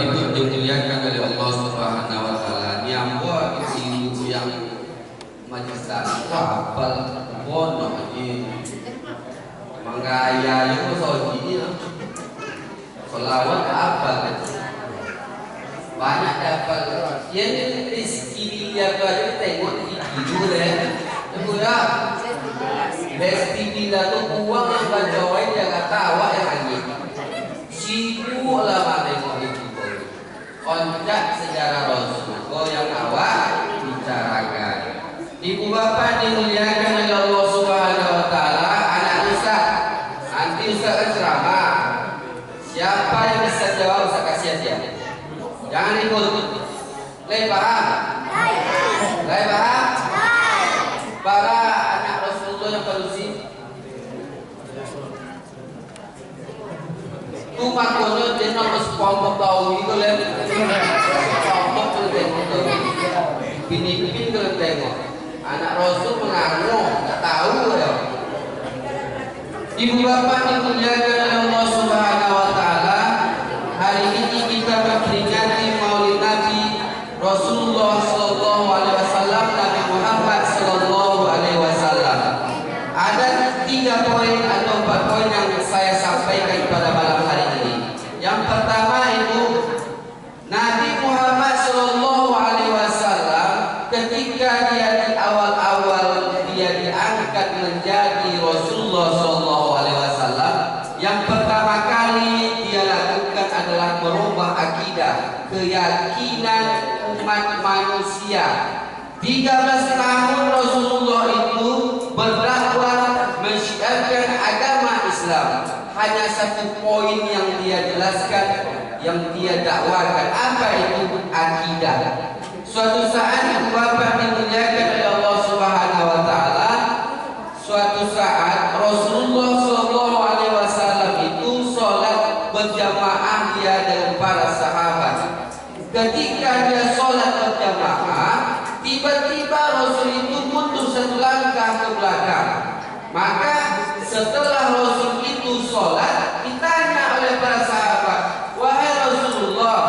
Ibu dimuliakan oleh Allah Subhanahu wa taala, nyambo ibu yang majelis hafal bono iki. Manggaya yo soji selawat hafal. Banyak hafal. Yang rezeki dia tu aja tengok itu deh. Itu ya. Rezeki dia tu uang yang bacain dia kata awak yang lagi. Sibuk lah tengok itu. Kontak sejarah Rasul. Kau yang awak bicarakan. Ibu bapak dimuliakan oleh Allah Subhanahu wa taala, anak ustaz. Nanti ustaz kan ceramah. Siapa yang bisa jawab ustaz kasih dia. Jangan ikut. Lai paham? Lai paham? Para anak Rasulullah yang palusi. Tu makono dia nak sponsor tahu itu le. Sponsor tu tengok. Pini-pini tu tengok. Anak Rasul mengaruh, tak tahu ya. Ibu bapak dimuliakan oleh Allah Subhanahu wa taala, hari ini kita memperingati Maulid Nabi Rasulullah sallallahu alaihi wasallam, Nabi Muhammad sallallahu alaihi wasallam. Ada 3 poin atau 4 poin yang saya sampaikan pada malam hari ini. Yang pertama itu Nabi Muhammad sallallahu alaihi wasallam ketika dia di awal-awal dia diangkat menjadi Rasulullah sallallahu alaihi wasallam, yang pertama kali dia lakukan adalah merubah akidah, keyakinan umat manusia. 13 tahun Rasulullah itu berdakwah mensyiarkan agama Islam. Hanya 1 poin yang dia jelaskan, yang dia dakwakan, apa itu akidah. Suatu saat bapak dimuliakan oleh Allah Subhanahu wa taala, suatu saat Rasulullah sallallahu alaihi wasallam itu salat berjamaah dia dengan para sahabat. Ketika dia salat berjamaah, tiba-tiba Rasul itu mundur 1 langkah ke belakang. Maka setelah Rasul itu salat, ditanya oleh para sahabat, "Wahai Rasulullah,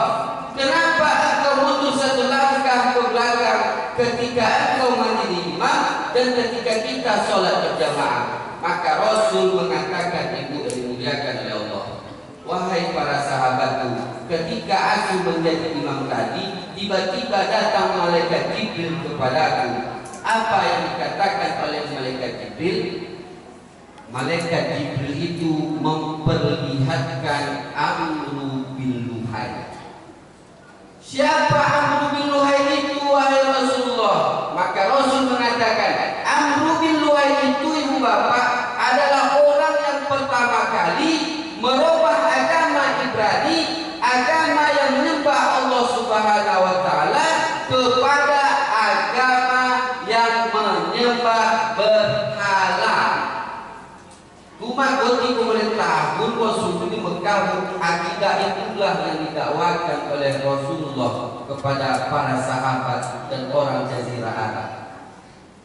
kenapa engkau mundur 1 langkah ke belakang ketika engkau menjadi imam dan ketika kita salat berjamaah?" Maka Rasul mengatakan, ibu yang dimuliakan oleh Allah, "Wahai para sahabatku, ketika aku menjadi imam tadi, tiba-tiba datang malaikat Jibril kepadaku." Apa yang dikatakan oleh malaikat Jibril? Malaikat Jibril itu memperlihatkan Amru bin Luhai. Siapa Amru bin Luhai itu, wahai Rasulullah? Maka Rasul mengatakan, Amru bin Luhai itu, ibu bapak, adalah orang yang pertama kali merubah agama Ibrani, agama yang menyembah Allah Subhanahu wa taala, kepada agama yang menyembah berhala. Rumah Goti pemerintah pun Rasul di Mekah, akidah itulah yang didakwakan oleh Rasulullah kepada para sahabat dan orang Jazirah Arab.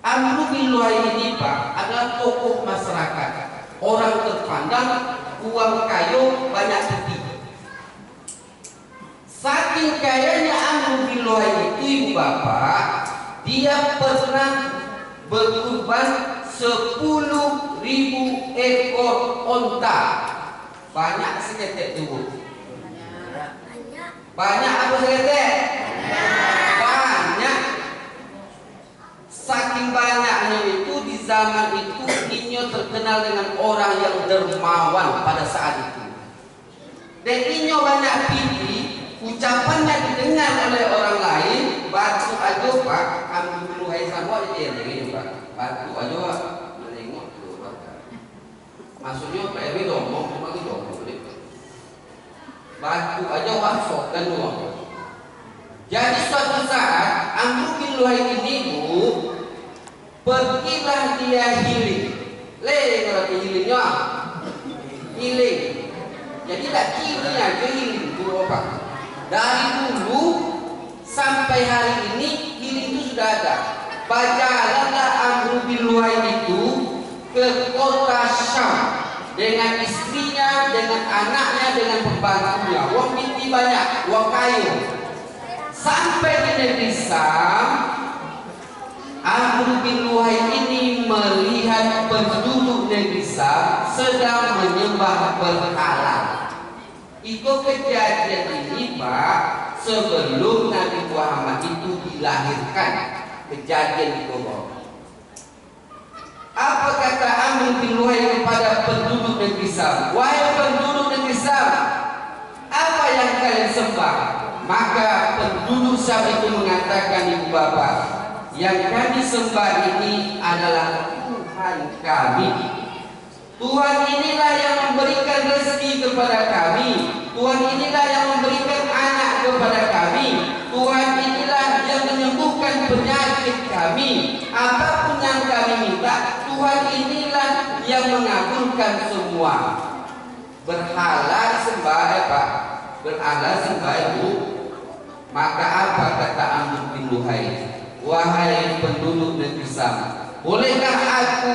Amru bin Luhai ini Pak adalah tokoh masyarakat, orang terpandang, uang kayu, banyak bukti. Saking kayanya Amru bin Luhai itu, ibu bapak, dia pernah berkurban 10.000 ekor onta. Banyak seketek dulu. Banyak apa seketek? Banyak. Saking banyaknya itu, di zaman itu Inyo terkenal dengan orang yang dermawan pada saat itu. Dan Inyo banyak pilih, ucapannya didengar oleh orang lain. Batu aja Pak, Amru bin Luhai sama dia ini Pak. Batu aja Pak, menengok dulu Pak. Maksudnya Pak RW ngomong, cuma itu ngomong. Batu aja Pak, sokan doang. Jadi suatu saat Amru bin Luhai ini bu, pergilah dia healing. Berarti healingnya healing. Jadi tak kiri aja healing dulu Pak. Dari dulu sampai hari ini healing itu sudah ada. Berjalanlah Amru bin Luhai itu ke kota Syam dengan istrinya, dengan anaknya, dengan pembantunya. Wong binti banyak, wakayu. Sampai di negeri Sam, Amr bin Luhai ini melihat penduduk negeri Sam sedang menyembah berhala. Itu kejadian ini Pak sebelum Nabi Muhammad itu dilahirkan. Kejadian itu Pak. Apa kata Amr bin Luhai kepada penduduk negeri Sam? Wahai penduduk negeri Sam, apa yang kalian sembah? Maka penduduk Sam itu mengatakan, ibu bapak, yang kami sembah ini adalah Tuhan kami. Tuhan inilah yang memberikan rezeki kepada kami. Tuhan inilah yang memberikan anak kepada kami. Tuhan inilah yang menyembuhkan penyakit kami. Apapun yang kami minta, Tuhan inilah yang mengabulkan semua. Berhala sembah Pak, berhala sembah ibu. Maka apa kata Amr bin Luhai? Wahai penduduk negeri Sam, bolehkah aku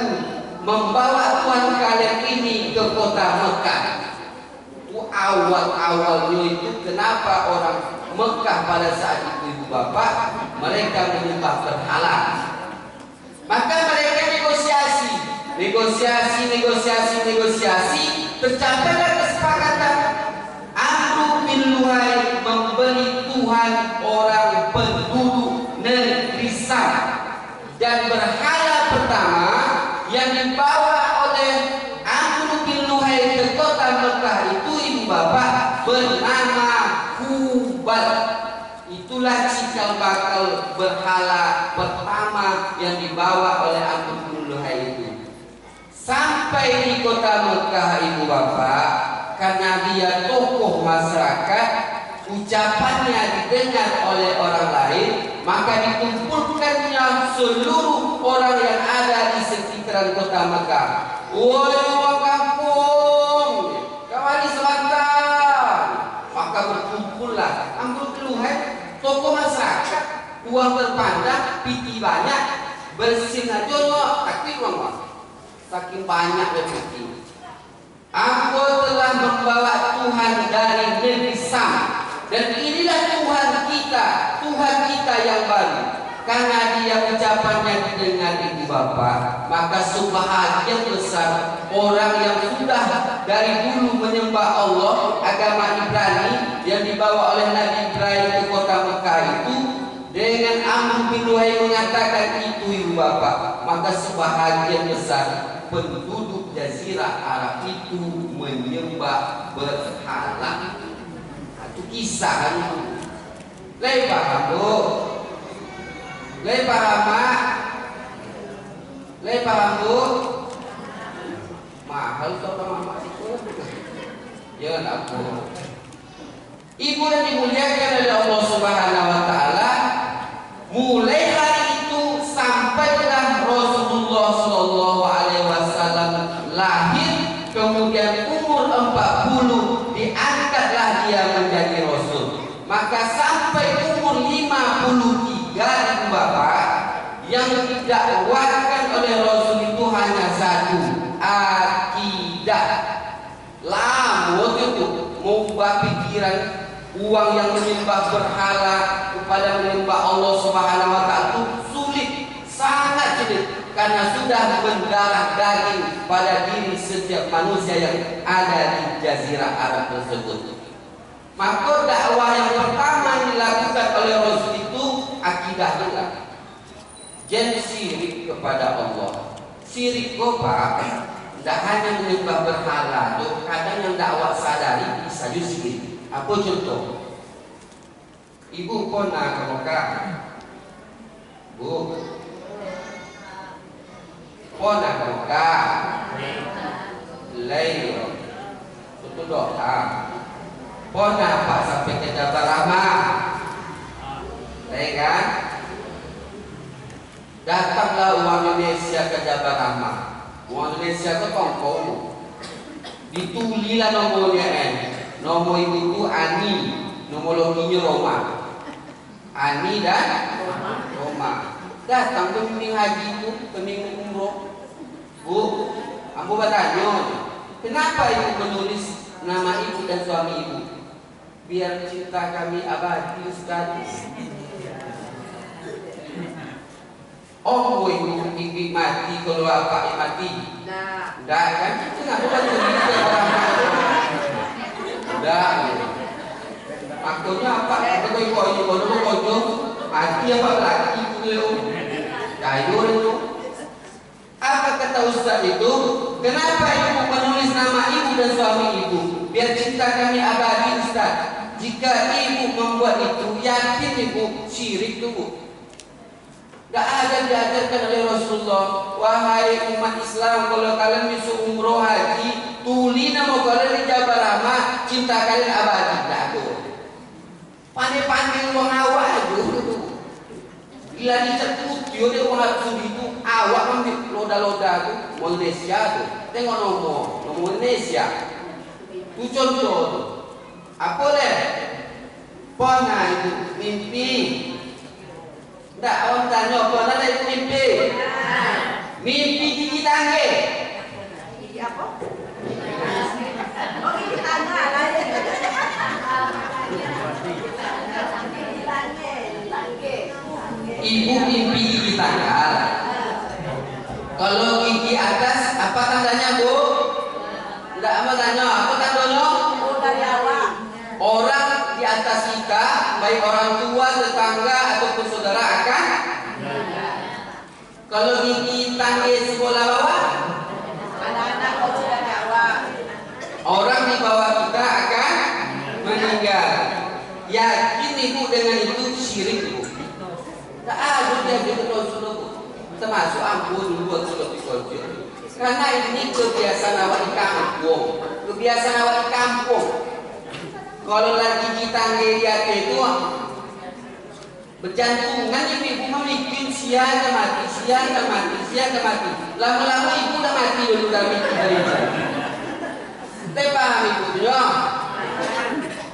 membawa Tuhan kalian ini ke kota Mekah? Awal-awalnya itu kenapa orang Mekah pada saat itu ibu bapak mereka menyembah berhala? Maka mereka negosiasi, tercapailah kesepakatan. Amr bin Luhai membeli Tuhan orang penduduk negeri Sam, dan berhala pertama yang dibawa oleh Amr bin Luhai ke kota Mekah itu ibu bapak bernama Hubal. Itulah cikal bakal berhala pertama yang dibawa oleh Amr bin Luhai itu. Sampai di kota Mekah ibu bapak, karena dia tokoh masyarakat, ucapannya didengar oleh orang lain, maka dikumpulkannya seluruh orang yang ada di sekitaran kota Mekah. Woi orang kampung, kawali selatan. Maka berkumpullah Amr bin Luhai, tokoh masyarakat, uang berpandang, piti banyak, bersin aja loh, tapi uang saking banyak rezeki. Aku telah membawa Tuhan dari negeri Sam, dan inilah Tuhan kita yang baru. Karena dia ucapannya didengar ibu bapak, maka sebahagian besar orang yang sudah dari dulu menyembah Allah, agama Ibrani yang dibawa oleh Nabi Ibrahim ke kota Mekah itu, dengan Amr bin Luhai mengatakan itu ibu bapak, maka sebahagian besar penduduk Jazirah Arab itu menyembah berhala. Itu kisah kan itu. Lai paham bu? Lai paham mak? Lai paham bu? Mahal kata mama itu. Ya nak bu. Ibu yang dimuliakan oleh Allah Subhanahu Wa Taala, mulai hari itu sampailah Rasulullah Sallallahu Alaihi Wasallam lahir, kemudian umur 40 diangkatlah dia menjadi Rasul. Maka sampai umur 53 ibu bapak, yang didakwakan oleh Rasul itu hanya satu, akidah. Lama itu mengubah pikiran uang yang menyembah berhala kepada menyembah Allah Subhanahu Wa Taala itu sulit, sangat sulit, karena sudah mendarah daging pada diri setiap manusia yang ada di Jazirah Arab tersebut. Maka dakwah yang pertama dilakukan oleh Rasul itu akidah juga. Jangan syirik kepada Allah. Syirik Pak, tidak hanya menyembah berhala, kadang yang dakwah sadari bisa juga syirik. Apa contoh? Ibu pernah ke Mekah? Bu, pernah ke Mekah? Lain, itu doa. Pernah Pak sampai ke Jabal Rahmah? Lain kan? Datanglah uang Indonesia ke Jabal Rahmah. Uang Indonesia ke Tongkong. Ditulilah nomornya Nomor ibu itu Ani, nomor loginya Roma. Ani dan Roma. Datang pembimbing haji itu, pembimbing umroh. Bu, aku bertanya, kenapa ibu menulis nama ibu dan suami ibu? biar cinta kami abadi Ustaz. Oh, ibu mati kalau bapak mati. Dah kan? Kenapa bantu kita orang dah. Maksudnya apa? Kalau ibu kojo mati apa lagi dulu? Kayu itu. Apa kata Ustaz itu? Kenapa ibu menulis nama ibu dan suami ibu? Biar cinta kami abadi Ustaz. Jika ibu membuat itu, yakin ibu syirik itu. Gak ada diajarkan oleh Rasulullah. Wahai umat Islam, kalau kalian bisa umroh haji, tuli nama kalian di Jabal Rahmah, cinta kalian abadi. Gak ada. Pandai-pandai uang awak aja itu. Gila dicetuk, dia orang sudi itu awak ambil loda-loda itu Malaysia tu. Tengok nomor Malaysia. Itu contoh tu. Apa leh? Pernah itu mimpi. Tak, orang tanya apa nak itu mimpi? Mimpi gigi tangga. Gigi apa? Oh, gigi tangga lah. Ibu mimpi gigi tangga. Kalau gigi atas, apa tandanya bu? Tidak apa tanya, apa tandanya? Orang di atas kita, baik orang tua, tetangga ataupun saudara akan. Kalau gigi tangga sebelah bawah, Anak-anak kau sudah jawab. orang di bawah kita akan meninggal. Yakin ibu dengan itu syirik ibu? Tak ada dia betul-betul termasuk ampun buat sudah. Karena ini kebiasaan awak di kampung, kebiasaan awak di kampung. Kalau lagi kita ngeliat itu berjantungan ibu memikir siang mati. Lama-lama ibu udah mati dulu udah mikir dari itu. Tapi paham ibu ya?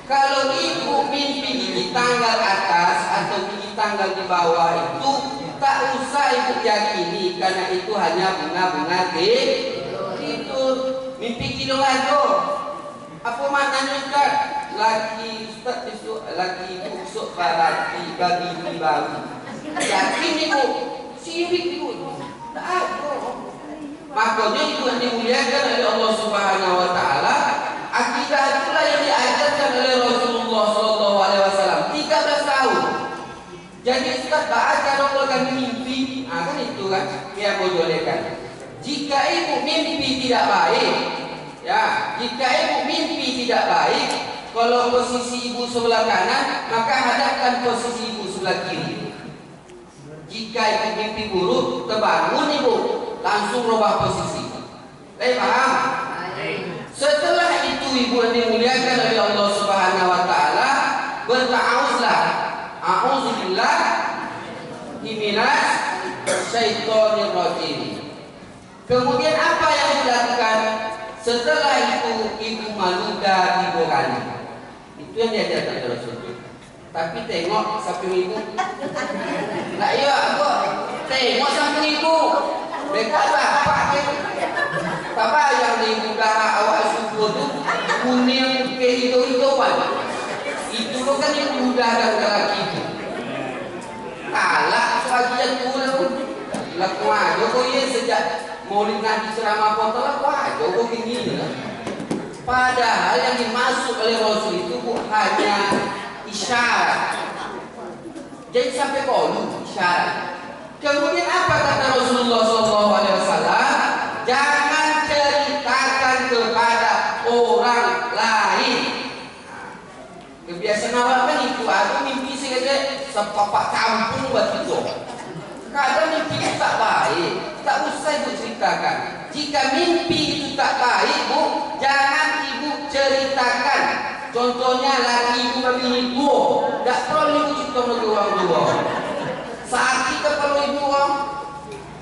Kalau ibu mimpi gigi tanggal atas atau gigi tanggal di bawah itu tak usah ibu yakini karena itu hanya bunga-bunga tidur. Mimpi kilo aja. Apa maknanya Ustaz? Lagi Ustaz besok, lagi ibu besok bagi baru. Yakin ibu? Sirik ibu. Tak ada. Makanya itu yang dimuliakan oleh Allah Subhanahu Wa Taala. Akidah itulah yang diajarkan oleh Rasulullah SAW 13 tahun. Jadi Ustaz baca dong kami mimpi. Kan itu kan yang bolehkan. Jika ibu mimpi tidak baik, ya, jika ibu mimpi tidak baik, kalau posisi ibu sebelah kanan, maka hadapkan posisi ibu sebelah kiri. Jika ibu mimpi buruk, terbangun ibu, langsung rubah posisi. Paham? Setelah itu ibu yang dimuliakan oleh Allah Subhanahu Wa Taala, berta'awuzlah, a'udzubillah minas syaitonir rajim. Kemudian apa yang dilakukan? Setelah itu ibu maluda diborani. Itu yang diajarkan oleh Rasulullah. Tapi tengok samping ibu. Lah iya apa? Tengok samping ibu. Dekat bapak ke. Bapak yang di darah awak syukur tu kuning ke hijau-hijauan. Itu kan yang mudah dan lelaki itu. Kalah sebagian pulau. Laku aja kau ya sejak Maulid Nabi ceramah kota laku aja kau gini. Padahal yang dimaksud oleh Rasul itu hanya isyarat. Jadi sampai kolu isyarat. Kemudian apa kata Rasulullah SAW? Jangan ceritakan kepada orang lain. Kebiasaan awal kan itu, aku mimpi saja sepapak kampung buat itu. Kadang mimpi itu tak baik, tak usah ibu ceritakan. Jika mimpi itu tak baik, bu, jangan ibu ceritakan. Contohnya lagi ibu bagi ibu, tak perlu ibu cerita ke orang tua. Saat kita perlu ibu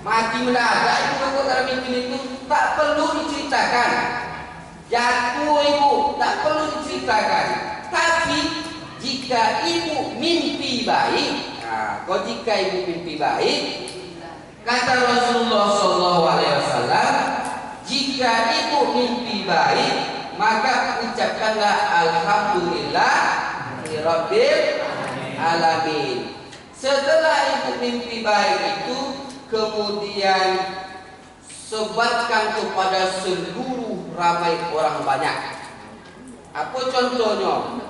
mati mendadak, ibu kalau mimpi itu tak perlu diceritakan. Jatuh ibu, tak perlu diceritakan. Tapi jika ibu mimpi baik, kalau jika ibu mimpi baik, kata Rasulullah SAW, jika ibu mimpi baik, maka ucapkanlah alhamdulillah rabbil alamin. Setelah ibu mimpi baik itu, kemudian sebarkan kepada seluruh ramai orang banyak. Apa contohnya?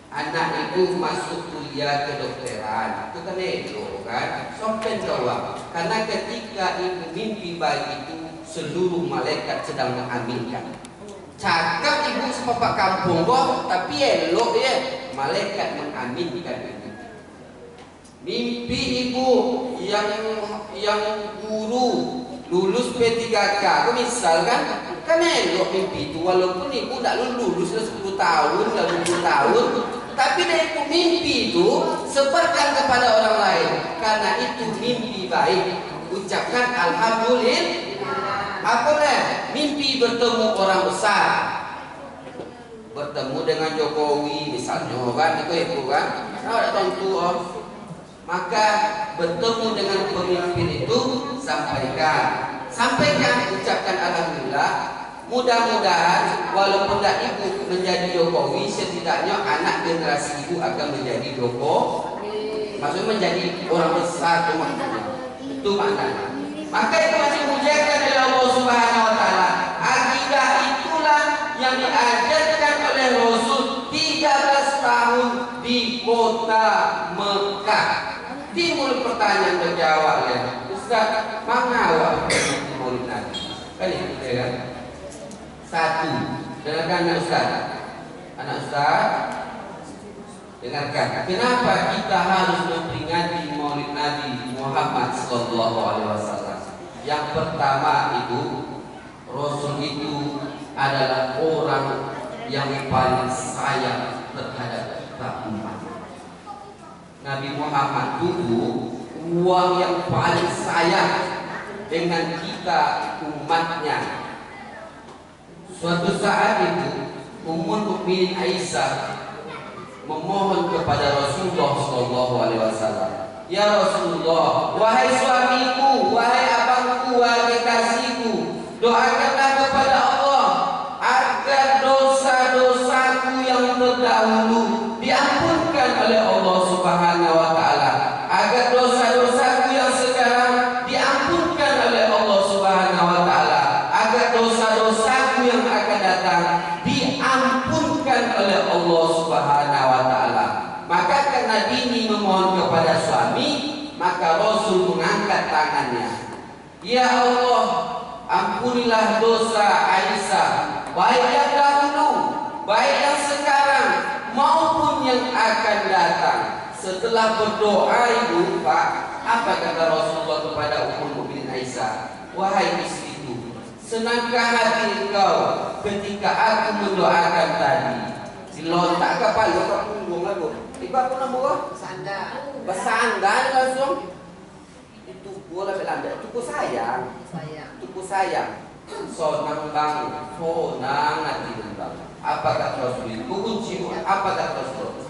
Anak ibu masuk kuliah kedokteran, itu kan elok kan? Sampai jawab. Karena ketika ibu mimpi baik itu, seluruh malaikat sedang mengaminkan. Cakap ibu sepapak kampung kok, tapi elok ya, malaikat mengaminkan ibu. Mimpi ibu yang guru lulus P3K, misalkan, kan elok mimpi itu, walaupun ibu tidak lulus 10 tahun, 20 tahun, tapi dari ibu mimpi itu sebarkan kepada orang lain, karena itu mimpi baik. Ucapkan alhamdulillah. Apalah mimpi bertemu orang besar, bertemu dengan Jokowi misalnya kan, itu ibu kan, ada tentu maka bertemu dengan pemimpin itu sampaikan, ucapkan alhamdulillah. Mudah-mudahan walaupun tidak ibu menjadi Jokowi, setidaknya anak generasi ibu akan menjadi Jokowi, maksudnya menjadi orang besar, itu maknanya. Maka itu masih dimuliakan oleh Allah Subhanahu wa taala. Akidah itulah yang diajarkan oleh Rasul 13 tahun di kota Mekah. Timbul pertanyaan terjawab ya, Ustaz, mana awak Maulid Nabi? Kan itu kan? Satu, dengarkan anak Ustaz, dengarkan. Kenapa kita harus memperingati Maulid Nabi Muhammad sallallahu alaihi wasallam? Yang pertama itu, Rasul itu adalah orang yang paling sayang terhadap umat. Nabi Muhammad itu orang yang paling sayang dengan kita umatnya. Suatu saat itu Ummul Mukminin Aisyah memohon kepada Rasulullah sallallahu alaihi wasallam, "Ya Rasulullah, wahai suamiku, wahai abangku, wahai kekasihku, doakanlah kepada Allah agar dosa-dosaku yang terdahulu diampunkan oleh Allah Subhanahu wa taala, agar dosa-dosaku yang sekarang diampunkan oleh Allah Subhanahu wa taala, agar dosa-dosaku yang akan datang diampunkan oleh Allah Subhanahu wa taala." Maka karena Nabi memohon kepada suami, maka Rasul mengangkat tangannya. "Ya Allah, ampunilah dosa Aisyah, baik yang dahulu, baik yang sekarang, maupun yang akan datang." Setelah berdoa ibu, Pak, apa kata Rasulullah kepada Ummul Mukminin Aisyah? "Wahai istriku, senangkah hati engkau ketika aku mendoakan tadi?" Dilontak kepala ke punggung aku. Ibu apa nama? Bersandar langsung. Itu bola Belanda. Tuku sayang. Tuku sayang. Sonang bang, sonang nanti bang. Apa kata Rasul? Kuncimu apa kata Rasul?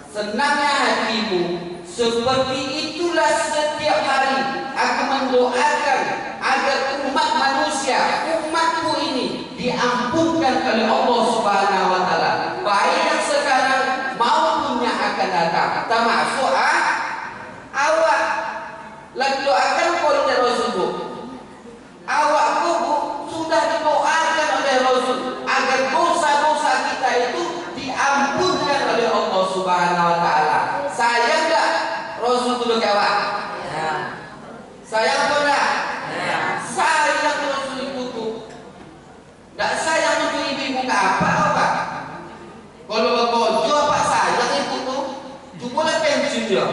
Senangnya hatimu, seperti itulah setiap hari aku mendoakan agar umat manusia, umatku ini diampunkan oleh Allah Subhanahu wa taala, baik yang sekarang maupun yang akan datang. Termasuk awak lagi doakan oleh Rasul. Awakku sudah didoakan oleh Rasul agar dosa-dosa kita itu diampunkan oleh Allah Subhanahu wa taala. Sayang enggak Rasul itu awak? Ya. Sayang apa enggak? Ya. Sayang Rasul itu tuh. Enggak sayang untuk ibu-ibu apa? Kalau begojo apa sayang itu tuh? Cuma pensiun dia.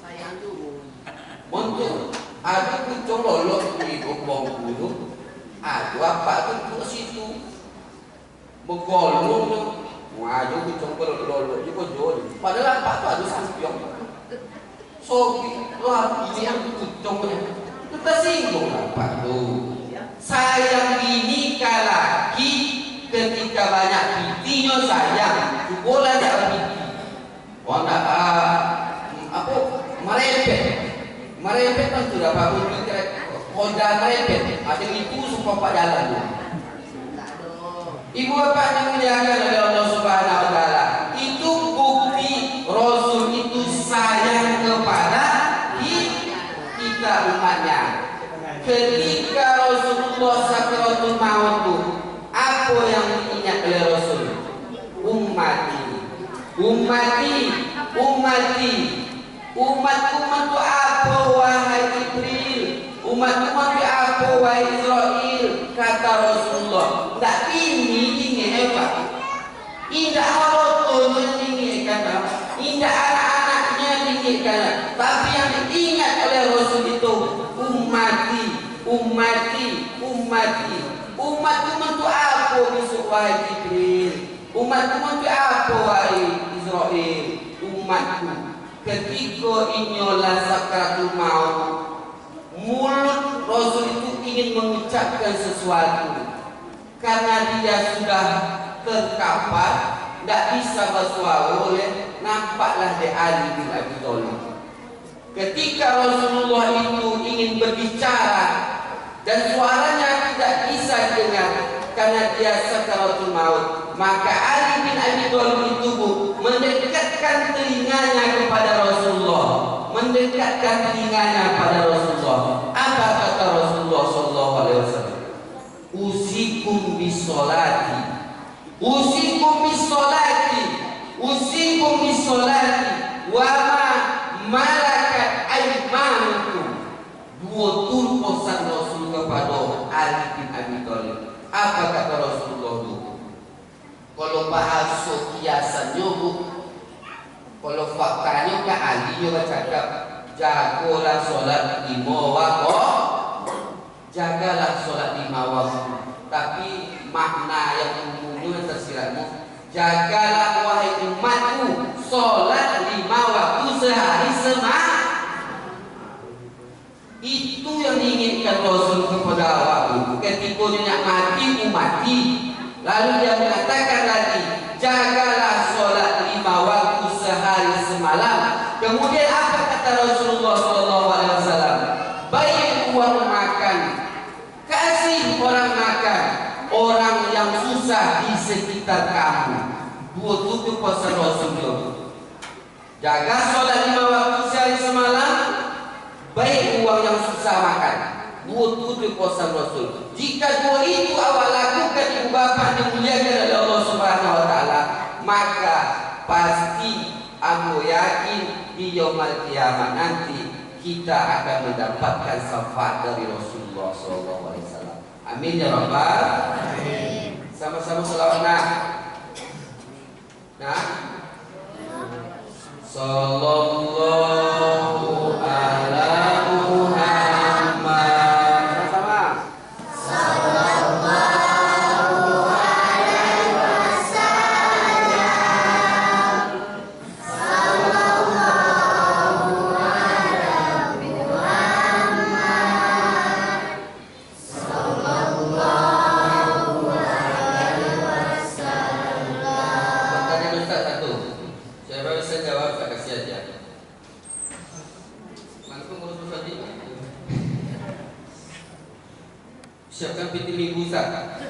Sayang dulu. Untuk ada kucing lolok di Bengkulu, ada apa tuh situ? Begolong, ngaju kucing lolok di Bengkulu. Padahal apa tuh ada sampion. So, lagi yang kucingnya kita singgung apa tuh? Sayang ini lagi ketika banyak pitinya sayang, boleh tak piti? Wanda apa merepet kan sudah bangun koda merepet, ada itu supaya pak jalan. Ibu bapak dimuliakan oleh Allah Subhanahu wa taala. Itu bukti Rasul itu sayang kepada kita umatnya. Ketika Rasulullah sakaratul maut itu, apa yang diingat oleh Rasul? Ummati, ummati, ummati. Umatku itu apa wahai Jibril? Umatku itu apa wahai Israel? Kata Rasulullah. Tak ini ingin apa? Indah Rasul menginginkan, indah anak-anaknya diinginkan. Tapi yang diingat oleh Rasul itu ummati, ummati, ummati. Umatku itu apa besok wahai Jibril? Umatku itu apa wahai Israel? Umatku. Ketika inyolah sakaratul maut, mulut Rasul itu ingin mengucapkan sesuatu karena dia sudah terkapar, tidak bisa bersuara oleh nampaklah di Ali bin Abi Thalib. Ketika Rasulullah itu ingin berbicara dan suaranya tidak bisa dengar karena dia sakaratul maut, maka Ali bin Abi Thalib itu mendekatkan telinganya kepada Rasulullah, mendekatkan telinganya pada Rasulullah. Apa kata Rasulullah sallallahu alaihi wasallam? Usikum bisolati, usikum bisolati, usikum bisolati, wa ma malakat aymanukum. Dua pesan Rasul kepada Ali bin Abi Thalib. Apa kata Rasulullah itu? Kalau bahasa kiasannya bu, kalau faktanya ke Ali juga cakap, jagalah solat 5 waktu, jagalah solat 5 waktu. Tapi makna yang umumnya tersiratmu, jagalah wahai umatku solat 5 waktu sehari semalam. Itu yang diinginkan Rasul kepada awak. Ketika dia nak mati, mati. Lalu dia mengatakan lagi, jagalah solat 5 waktu sehari semalam. Kemudian apa kata Rasulullah SAW? Baik uang makan, kasih orang makan, orang yang susah di sekitar kamu. Dua tutup pesan Rasulullah. Jaga solat 5 waktu sehari semalam, baik uang yang susah makan. Dua tujuh pesan Rasul. Jika dua itu awak lakukan, ibu bapa dimuliakan oleh Allah Subhanahu wa taala, maka pasti aku yakin di yaumul kiamat nanti kita akan mendapatkan syafaat dari Rasulullah sallallahu alaihi wasallam. Amin ya rabbal alamin. Sama-sama selawat nah. Sallallahu ala Muhammad. Sama-sama. Sallallahu alaihi wasallam. Sallallahu ala Muhammad. Sallallahu alaihi wasallam. Pertanyaan Ustaz satu. Siapa bisa jawab, saya kasih aja. Langsung urus tadi. Siapkan piti minggu Ustaz.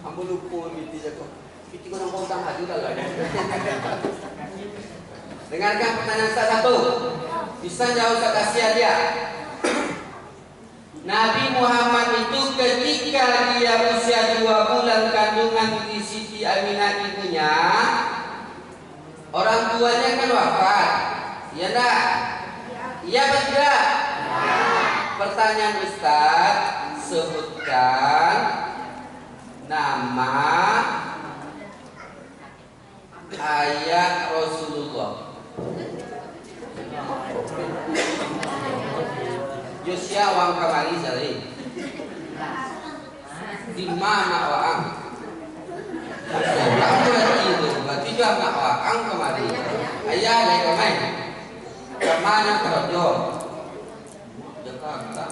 Ampun lupa piti jago. Piti kau nampak utang hati dah lah. Dengarkan pertanyaan Ustaz satu. Bisa jawab, Ustaz kasih aja. Nabi Muhammad itu ketika dia usia 2 bulan kandungan di Siti Aminah ibunya, orang tuanya kan wafat. Ya enggak? Iya tidak? Pertanyaan Ustaz, sebutkan nama ayah Rasulullah. Yosia wang kamari sari. Di mana wang? Kamu lagi itu, berarti juga nak wang kamari. Ayah lagi kamai. Kemana kerja? Jakarta.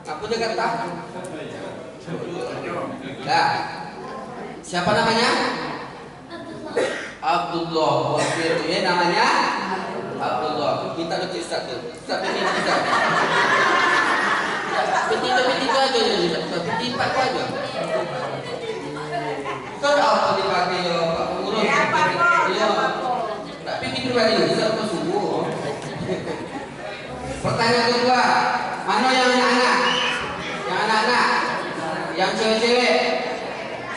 Apa Jakarta? Nah, siapa namanya? Abdullah. Wakil itu namanya Abdullah. Kita kecil Ustaz tu. Ustaz ini Ustaz. Petiga aja jadi cepat aja. Kau apa dipakai ya Pak Pengurus? Iya. Tak pikir pribadi bisa apa sungguh. Pertanyaan kedua, mana yang anak-anak? Yang anak-anak, yang cewek-cewek.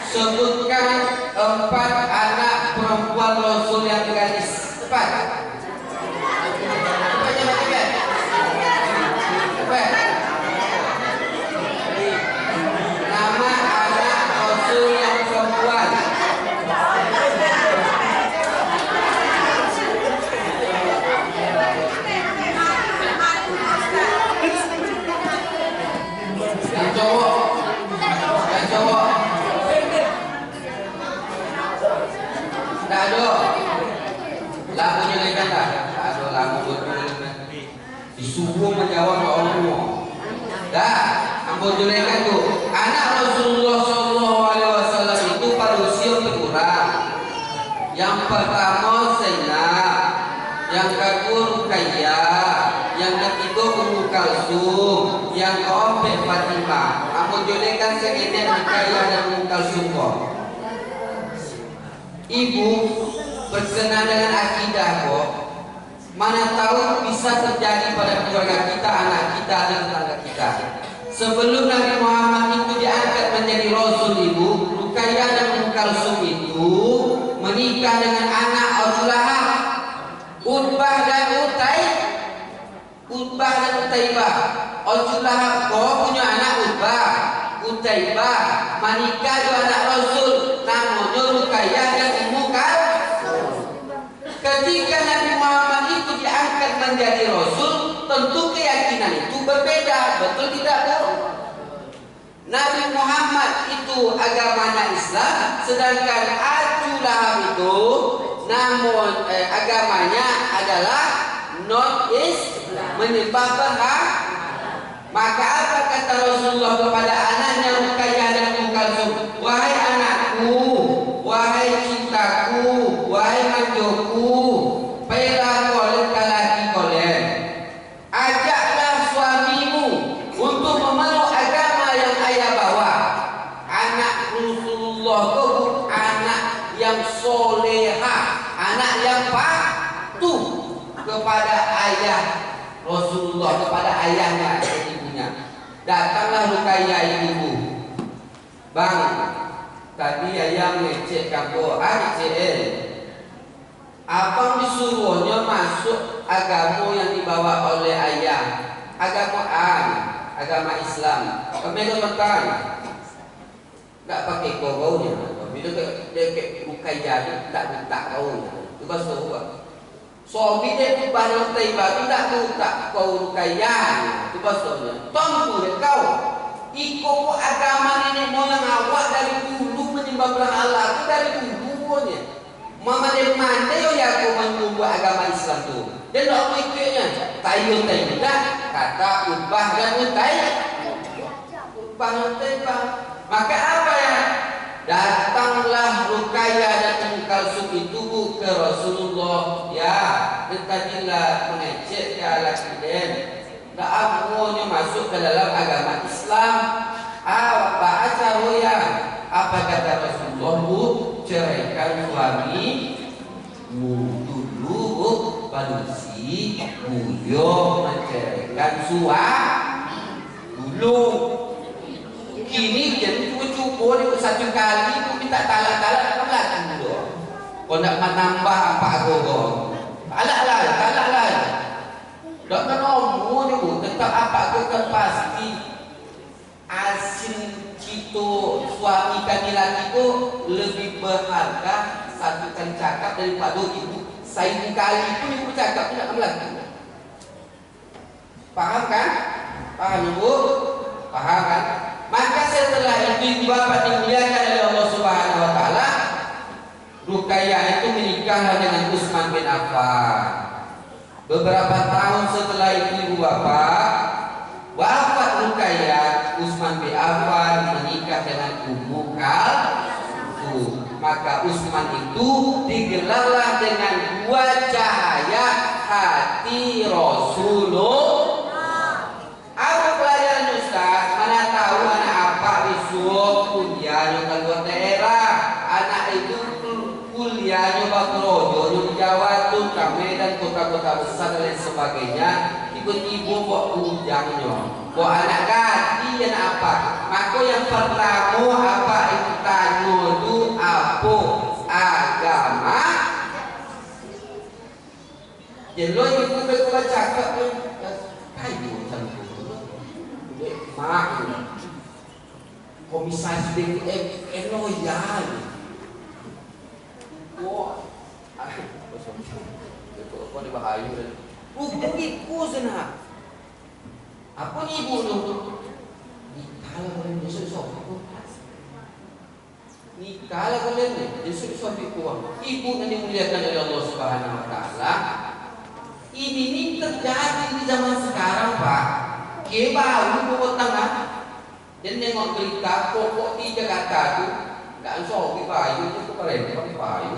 Sebutkan 4 anak perempuan Rasul yang gadis. Cepat. Nama anak Rasul yang perempuan. Yang cowok. Yang cowok. Tak ada. Lagunya lekan tak? Tak ada lagu betul-betul. Disuruh menjawab Allah. Dah, ampun julekan tu. Anak Rasulullah SAW itu pada usia berkurang. Yang pertama Zainab, yang kedua Ruqayyah, yang ketiga Ummu Kalsum, yang keempat Fatimah. Ampun julekan sekalian Ruqayyah dan Ummu Kalsum kok. Ibu berkenan dengan akidah kok. Mana tahu bisa terjadi pada keluarga kita, anak kita, dan tetangga kita. Sebelum Nabi Muhammad itu diangkat menjadi Rasul, ibu Ruqayyah dan Ummu Kalsum itu menikah dengan anak Abu Lahab, Utbah dan Utaibah. Abu Lahab kok punya anak Utbah, Utaibah, menikah dengan anak Rasul, namanya Ruqayyah dan Ummu Kalsum. Ketika Nabi Muhammad itu diangkat menjadi Rasul, tentu keyakinan itu berbeda, betul tidak Bu? Nabi Muhammad itu agamanya Islam, sedangkan Abu Lahab itu namun agamanya adalah non-Islam, menyembah berhala. Maka apa kata Rasulullah kepada anaknya Ruqayyah dan Ummu Kalsum? Wahai anakku, wahai cintaku, wahai manjoku, baiklah kalian laki kalian, ajaklah suamimu untuk memeluk agama yang ayah bawa. Anak Rasulullah itu anak yang solehah, anak yang patuh kepada ayah Rasulullah, kepada ayahnya dan ibunya. Datanglah Ruqayyah ibu, bang, tadi ayah ngecek kamu ACL. Abang disuruhnya masuk agama yang dibawa oleh ayah, agama agama Islam. Kami katakan tak pakai kau-kaunya. Bila dia Ruqayyah tak kaunya. Itu bahasa apa? Suami dia tu banyak Utaibah, tak kau Ruqayyah. Itu bahasanya. Tunggu dia kau. Ikut agama nenek moyang awak dari dulu menyembah berhala itu dari dulu punya. Mama dia mandai ya aku menyembah agama Islam tu. Dia tak mau ikutnya. Tayyun dah kata Utbah dan Utaibah. Maka apa ya? Datanglah Ruqayyah dan Ummu Kalsum itu ke Rasulullah. Ya, tadilah mengecek ke al-Qur'an. Tak amunya masuk ke dalam agama Islam. Apa acara ya? Apa kata Rasulullah? Bu, ceraikan suami dulu balusi buyo menceraikan suami dulu. Kini jadi cuba dia satu kali tu minta talak-talak apa lagi dulu. Kau nak menambah apa agogo? Talak lah. Tak menomor dia bu, tetap apa agogo pasti asin cito suami kami lagi tu lebih berharga satu kali cakap daripada ibu. Saya kali pun ibu cakap tidak lagi. Paham kan? Paham ibu? Paham kan? Maka setelah itu ibu bapak dimuliakan oleh Allah Subhanahu Wa Taala, Ruqayyah itu menikah dengan Utsman bin Affan. Beberapa tahun setelah itu ibu bapak wafat Ruqayyah, Utsman bin Affan menikah dengan Ummu Kalsum. Maka Utsman itu digelarlah dengan dua cahaya hati Rasulullah. Apa pelajaran Ustaz? Mana tahu anak apa masuk kuliahnya ke luar daerah, anak itu kuliahnya bakrojo di Jawa tuh, kami dan kota-kota besar dan lain sebagainya. Tiba-tiba bawa ujangnya, bawa anak gadis dan apa? Maka yang pertama apa itu tanya itu apa agama? Jadi lo itu berkuat cakap ni, kayu macam tu, mak, komisaris dengan loyal. Wah, kau ni bahaya ni. Ibu sana. Apa ni ibu tu? Nikah lah kalian besok aku. Nikah lah kalian besok aku. Ibu yang dimuliakan oleh Allah Subhanahu Wa Taala. Ini terjadi di zaman sekarang, Pak. Baru bawa tengah. Dan nengok berita pokok di Jakarta tu, tak soal bayu tu keren, pakai bayu.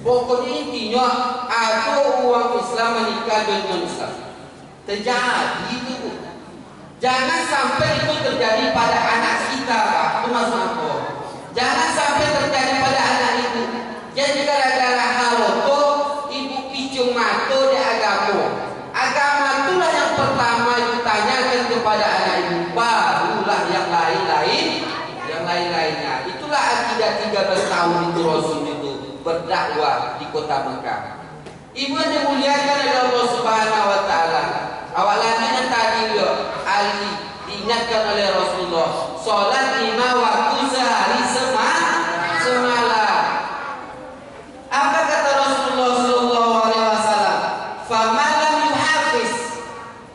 Pokoknya intinya ada orang Islam menikah dengan non-Islam. Terjadi itu. Jangan sampai itu terjadi pada anak kita, Pak. Itu maksud apa? Jangan sampai terjadi pada anak ibu. Jadi gara-gara hal itu, ibu picung mata di agama. Agama itulah yang pertama ditanyakan kepada anak ibu. Barulah yang lain-lainnya. Itulah akidah 13 tahun itu Rasul itu berdakwah di kota Mekah. Ibu yang dimuliakan oleh Allah Subhanahu Wa Taala. Awalnya yang tadi Ali diingatkan oleh Rasulullah, sholat 5 waktu sehari semalam. Apa kata Rasulullah Sallallahu Alaihi Wasallam? Faman lam yuhafiz,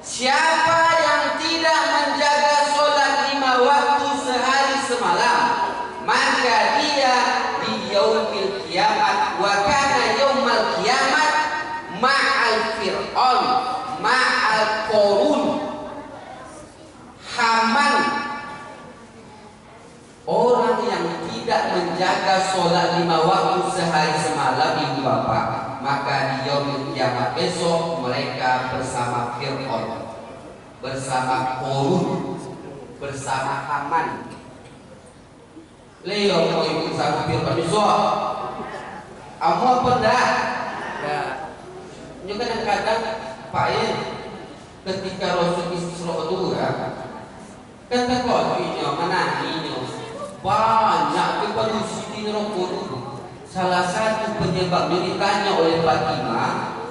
siapa yang tidak menjaga sholat 5 waktu sehari semalam, maka dia di yaumil kiamat wa kana yaumal kiamat ma'al fir'aun ma'al qurun Haman. Orang yang tidak menjaga sholat 5 waktu sehari semalam, ibu bapak, maka di yaumil kiamat besok mereka bersama Fir'aun, bersama Qurun, bersama Haman. Leo mau ikut sama Fir'aun besok. Amu pernah? Ya. Ini kadang-kadang Pak ketika Rasul Isra itu ya, kata kau ini mana ini banyak kepalusi di neraka itu. Salah satu penyebabnya ditanya oleh Fatimah,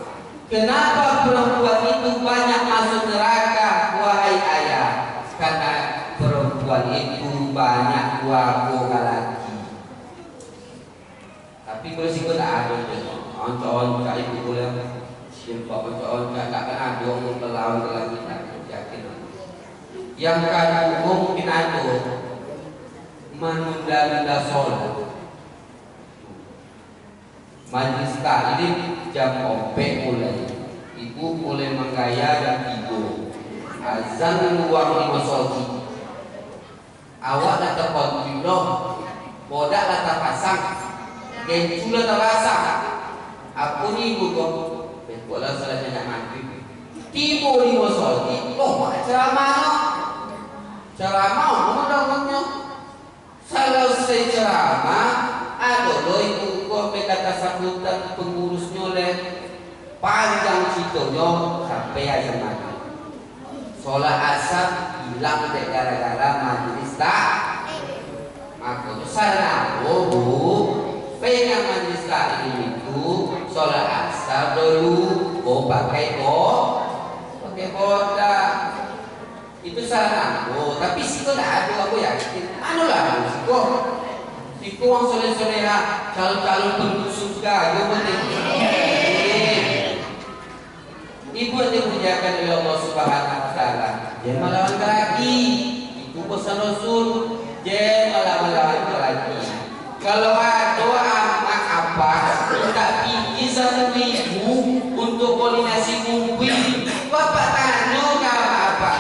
kenapa perempuan itu banyak masuk neraka wahai ayah? Karena perempuan itu banyak wago laki. Tapi kalau sih tak ada on ibu boleh simpak on tak ada orang melawan lagi tak yakin. Yang kan mungkin ada menunda sholat. Majlis taklim jam opek mulai. Ibu mulai menggaya dan tidur. Azan luar 5 sholat. Awak dah terkontrol, bodak dah terpasang, gencu dah terpasang. Aku ni ibu kau, bola salahnya nak mati. Tiba 5 sholat. Loh, ceramah, mana selesai ceramah, ada loh ibu kau kata sambutan pengurusnya oleh panjang ceritanya sampai azan maghrib. Sholat asar hilang gara-gara majlis tak. Makanya saya bu, pengen majlis tak itu sholat asar dulu, pakai bodak. Itu salah aku, tapi siko tak ada aku yakin. Anu lah siko orang soleh-soleha, calon-calon penduduk surga, yo penting. Ibu yang dimuliakan oleh Allah Subhanahu Wa Taala, jangan melawan lagi. Itu pesan Rasul, jangan melawan lagi. Kalau ada anak apa, tak pergi sama ibu untuk koordinasi kumpul, bapak tanya apa?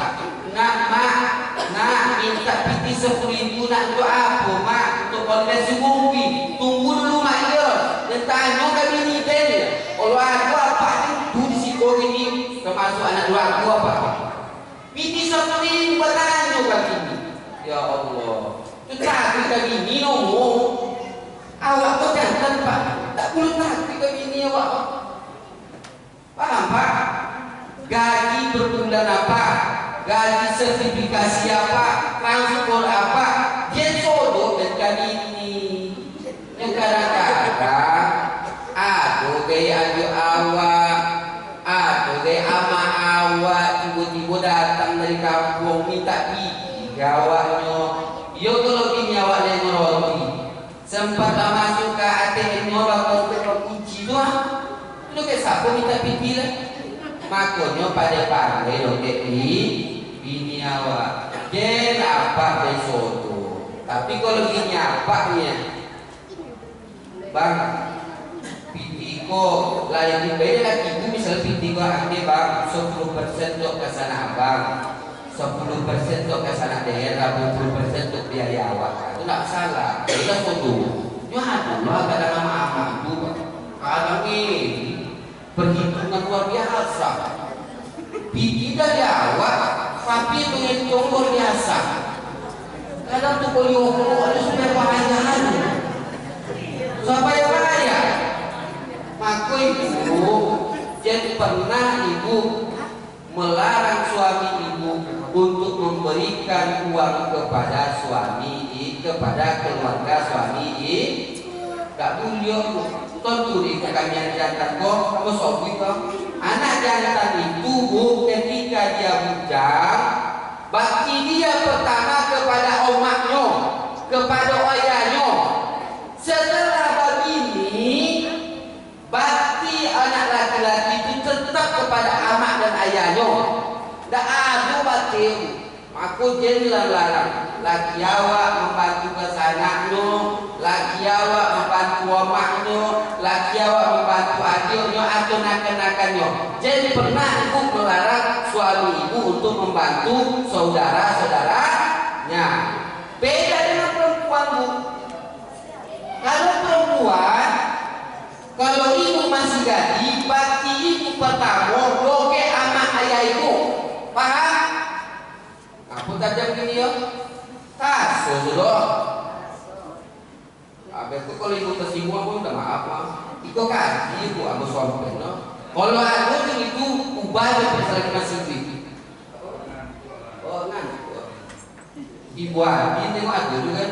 Nak minta piti 10.000 nak untuk apa mak? Untuk koordinasi bumi. Tunggu dulu mak dia. Dan tanya kami ni ben. Kalau aku apa tu di situ ini termasuk anak dua aku apa? Piti 10.000 buat tanya kami ni. Ya Allah. Itu takut ke bini nomo. Awak kok jantan Pak, tak perlu takut ke bini awak. Paham Pak? Gaji berbulan apa? Gaji sertifikasi apa? Transport apa? Dia sodok dengan bini. Yang kadang-kadang aduh gaya adik awak, aduh gaya ama awak, tiba-tiba datang dari kampung minta gigi awaknya. Yo kalau bini awak yang roti sempatlah masuk ke ATM bakal kunci tu lu ke siapa minta pipi lah. Makanya pada panggil lo ke bini awak jen apa besoto. Tapi kalau bini apanya bang pitiko lain beda lagi itu misal pitiko ande bang 10% untuk ke sana abang, 10% untuk ke sana daerah, 20% untuk biaya awak. Itu enggak salah. Kita foto. Yo aduh agak ada nama itu. Kadang ini perhitungan luar biasa. Pitiko dari awak tapi itu luar biasa. Kadang tuh kalau ada supaya bahagian supaya bahaya. Maka ibu jadi pernah ibu melarang suami ibu untuk memberikan uang kepada suami kepada keluarga suami tak boleh tentu di kami jantan kok kamu sobi kok anak jantan itu bu ketika dia bujang bakti dia pertama kepada omaknya kepada ayahnya. Setelah begini, bakti anak laki-laki itu tetap kepada amak dan ayahnya. Tak ada bakti. Aku jelas larang. Laki awak membantu kesanaknya, laki awak membantu omaknya, laki awak membantu adiknya atau nakan-nakannya. Jadi pernah ibu melarang suami ibu untuk membantu saudara-saudaranya. Beda dengan perempuan bu. Kalau perempuan, kalau ibu masih gadis, bakti ibu pertama loke anak ayah ibu. Paham? Aku tajam gini ya. Tas, sudah. Abis itu kalau ibu tersinggung aku minta maaf lah. Itu kaji ibu aku sampai no. Kalau aku itu ubah dan perselagi masih ibu. Oh ngantuk. Ibu Adi tengok aku juga.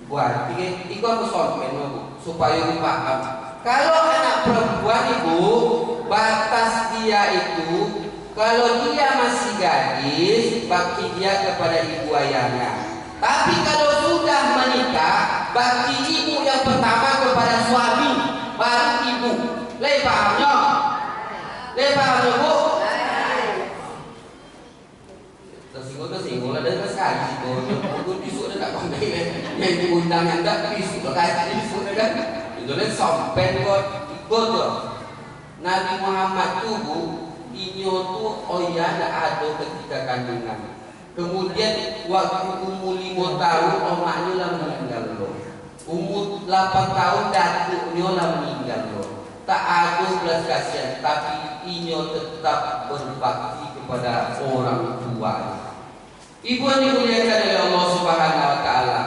Buat itu aku soalnya supaya ibu paham. Kalau anak perempuan ibu batas dia itu kalau dia masih gadis bakti dia kepada ibu ayahnya. Tapi kalau sudah menikah bakti ibu yang pertama kepada suami baru ibu. Le pahamnya? Le pahamnya bu? Tersinggung lah dan sekali itu besok dah tak pandai yang diundang yang tak besok kaji besok kan itu kan sampai ikut tuh Nabi Muhammad tuh bu inyo tuh oh ya tak ada ketika kandungan kemudian waktu umur 5 tahun omaknya lah meninggal loh umur 8 tahun datuknya lah meninggal loh tak ada belas kasihan tapi inyo tetap berbakti kepada orang tua. Ibu yang dimuliakan oleh Allah Subhanahu wa taala.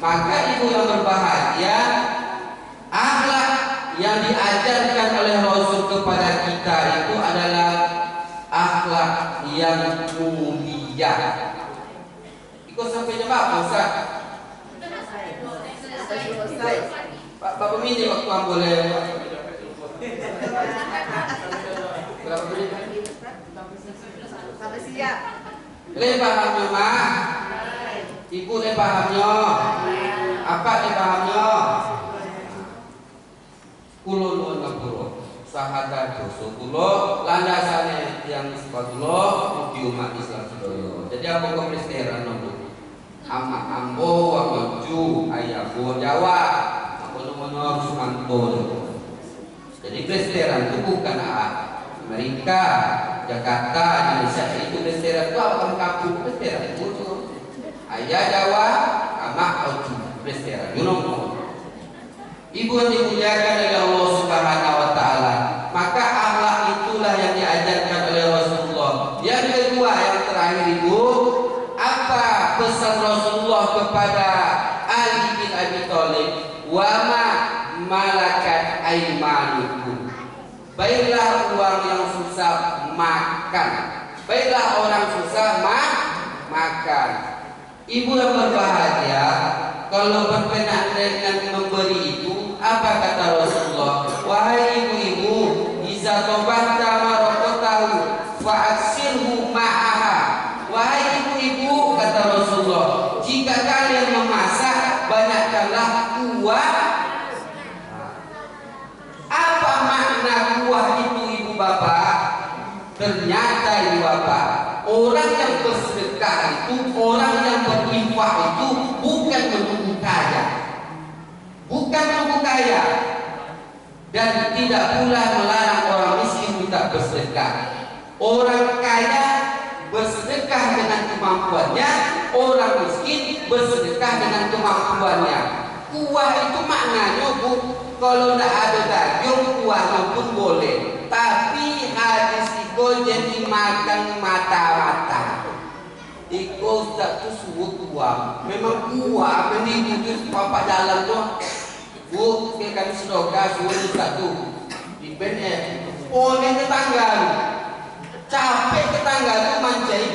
Maka ibu yang berbahagia akhlak yang diajarkan oleh Rasul kepada kita itu adalah akhlak yang mulia. Ikut sampai jawab Ustaz. Bapak minta waktu yang boleh. Berapa menit? Sampai siap. Le pahamnya mah, ibu le pahamnya, apa le pahamnya? Kulo nuwun ngapura, sahadat dosa kulo, landasane yang kulo mugi umat Islam sedaya. Jadi apa kepristeran nopo? Ama ambo wamoju ayahku Jawa, aku nuwun Sumanto. Jadi pristeran itu bukan Amerika, Jakarta, Indonesia itu pristeran itu apa kampung pristeran itu ayah Jawa, amak oju pristeran. Ibu yang dimuliakan oleh Allah Subhanahu wa taala. Maka akhlak itulah yang diajarkan oleh Rasulullah. Yang kedua yang terakhir ibu, apa pesan Rasulullah kepada aimanukum. Baiklah uang yang susah makan. Baiklah orang susah makan. Ibu yang berbahagia, kalau berkenaan dengan memberi itu, apa kata Rasulullah? Wahai ibu-ibu, iza tobahta marokotahu fa'aksirhu ma'aha. Wahai ibu-ibu, kata Rasulullah, jika kalian memasak, banyakkanlah kuah. Apa makna kuah itu, ibu bapak? Ternyata ibu bapak, orang yang bersedekah itu, orang yang berinfak itu bukan menunggu kaya, bukan menunggu kaya, dan tidak pula melarang orang miskin tidak bersedekah. Orang kaya bersedekah dengan kemampuannya, orang miskin bersedekah dengan kemampuannya. Kuah itu maknanya bu, kalau tidak ada daging kuahnya pun boleh, tapi hadis itu jadi makan mata-mata. Iko tak tu suruh kuah, memang kuah menipu papa jalan tu. Bu, kami sedekah suruh tak tu di bener. Oleh tetangga, capek tetangga tu mancai.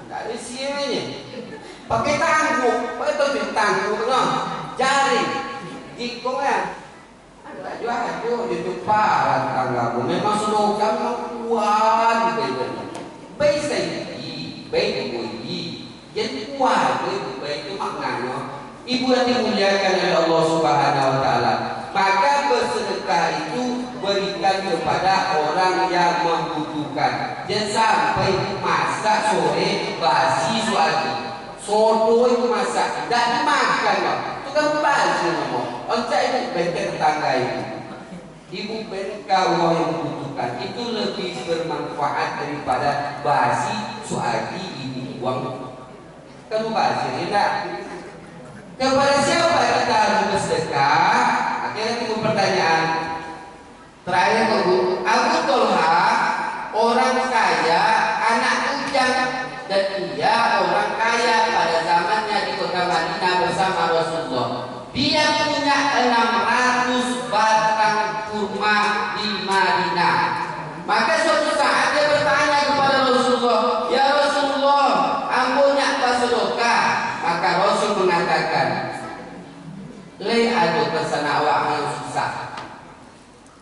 Ada siapa pakai tangguh, pakai tangguh tu, jaring, ikut ya. Ada juga itu parah tetangga. Memang sedekah memang kuat gitu. Baik saya. Baik ibu, jadi kuat itu maknanya. Ibu yang dimuliakan oleh Allah Subhanahu Wa Taala, maka bersedekah itu berikan kepada orang yang membutuhkan. Jangan sampai masak sore basi suatu, soto itu masak dan dimakan loh. Itu kan basi loh. Oncak itu bengkel tetangga itu. Ibu bengkel orang yang membutuhkan itu lebih bermanfaat daripada basi suagi ini uang. Kamu basi tidak? Kepada siapa kita harus bersedekah? Akhirnya timbul pertanyaan. Terakhir Bu, Abu Tolha orang kaya, anak ujang, dan ia orang kaya pada zamannya di kota Madinah bersama Rasulullah. Dia punya 600 batang kurma di Madinah. Maka suatu saat dia bertanya kepada Rasulullah, ya Rasulullah, ampunya sedekah. Maka Rasul mengatakan, le ada pesan awak yang susah.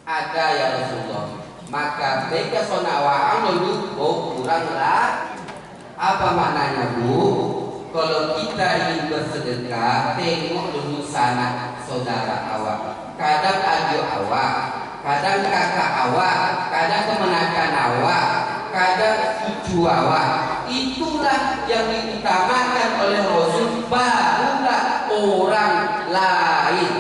Ada ya Rasulullah. Maka mereka sona awak dulu, kuranglah. Apa maknanya bu? Kalau kita ingin bersedekah, tengok dulu sanak saudara awak. Kadang adik awak, kadang kakak awak, kadang kemenakan awak, kadang cucu awak. Itulah yang diutamakan oleh Rasul, barulah orang lain.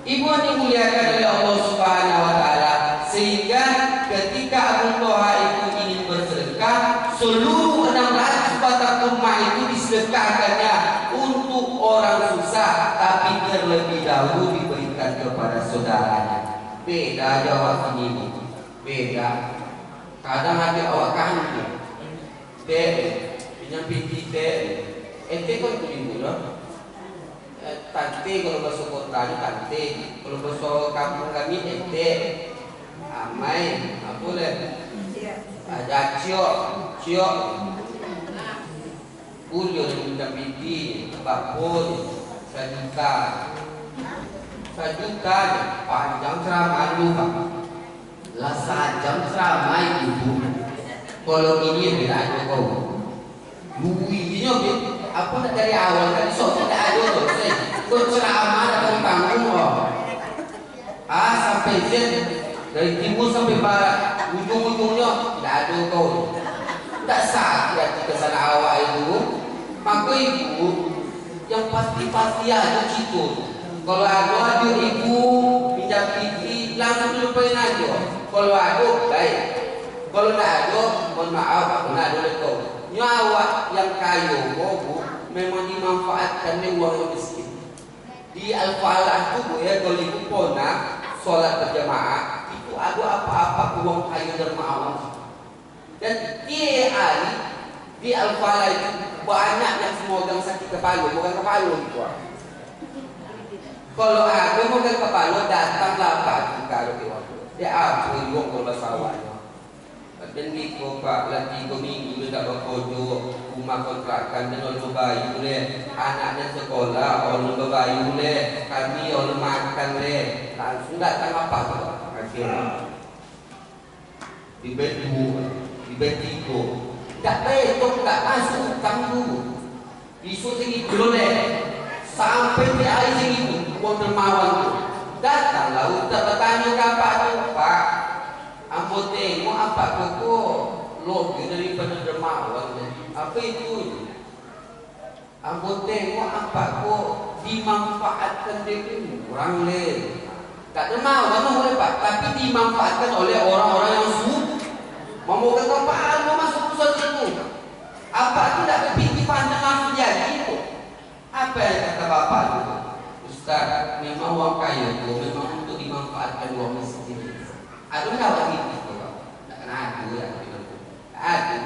Ibu dimuliakan oleh Allah Subhanahu Wa Taala, sehingga ketika Abu Tolha itu ingin bersedekah, seluruh 600 batang kurma itu disedekahkannya untuk orang susah, tapi terlebih dahulu diberikan kepada saudaranya. Beda jawab ini, beda. Kadang ada awak kantor, pinjam pinti ente kan kulimu loh. Tante kalau bahasa kota ni tante, kalau bahasa kampung kami ente, amai, apa le? Ada ciok, ulio yang minta pinti, bakul, sajuta, panjang ceramah lu pak, lah sajam ceramah ibu. Kalau ini tidak ada kau, ini apa dari awal tadi so tidak ada tuh, kau ceramah datang tanggung sampai Z dari timur sampai barat, ujung-ujungnya tidak ada kau, tidak sakit hati ke sana awak itu. Maka ibu yang pasti ada situ. Kalau ada ibu pinjam pinti langsung lupain aja. Kalau ada baik, kalau tidak ada mohon maaf, tidak ada kau. Nyawa yang kayu bu memang dimanfaatkan oleh orang miskin. Di Al-Falah itu bu ya, kalau ibu pona sholat berjamaah itu ada apa-apa uang kayu dermawan. Dan tiap hari di Al-Falah itu banyak yang semoga sakit kepala, bukan kepala gitu. Kalau ada moga kepala datanglah bawahnya. Dan liko pak lagi 3 minggu dia tak berkojo rumah kontrakan dan orang bayu le anaknya sekolah orang bayu le kami orang makan le langsung datang apa tu akhirnya di bed 2 di bed 3 tak betul tak masuk tangguh isu segitu le sampai di air segitu uang dermawan tu datanglah untuk bertanya apa tu pak ambo tengok apa koko lebih daripada dermawan apa itu ambo tengok apa kok dimanfaatkan dari orang lain tak dermawan oleh pak tapi dimanfaatkan oleh orang-orang yang memegang kepala mau masuk pusat itu apa tidak berpikir panjang langsung jadi itu apa yang kata bapak itu Ustaz memang uang kaya itu memang untuk dimanfaatkan uang miskin. Ada nggak begitu? Tidak kena aku ya. Aku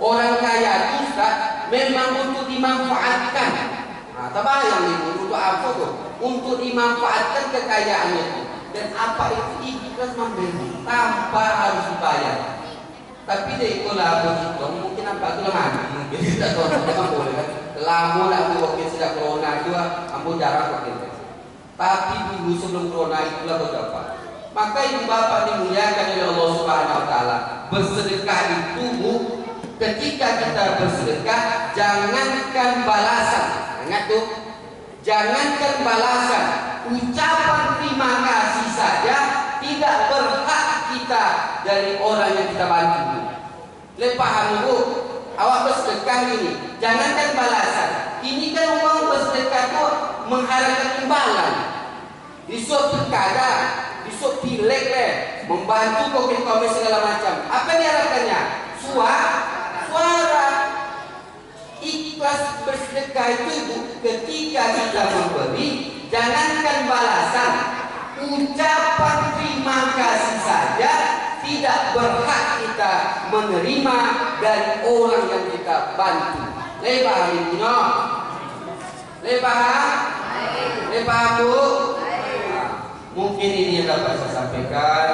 orang kaya itu Ustaz memang untuk dimanfaatkan. Nah, terbayang itu untuk apa tuh? Untuk dimanfaatkan kekayaannya itu. Dan apa itu ikhlas memberi tanpa harus dibayar. Tapi dia itulah begitu. Mungkin apa itu lah mungkin tidak tahu memang boleh kan. Lama lah aku waktu sejak corona juga, aku jarang waktu. Tapi dulu sebelum corona itulah beberapa. Maka ibu bapak dimuliakan oleh Allah Subhanahu Wa Taala. Bersedekah itu ketika kita bersedekah jangankan balasan, ingat tuh, jangankan balasan, ucapan terima kasih saja tidak berhak kita dari orang yang kita bantu. Paham bu? Awak bersedekah ini, jangankan balasan. Ini kan uang bersedekah itu mengharapkan imbalan. Di suatu pilkada, di suatu pileg membantu komen-komen segala macam. Apa diharapkannya? Suara. Ikhlas bersedekah itu ketika kita memberi, jangankan balasan, ucapan terima kasih saja tidak berhak kita menerima dari orang yang kita bantu. Paham ini no? Paham bu? Mungkin ini yang dapat saya sampaikan.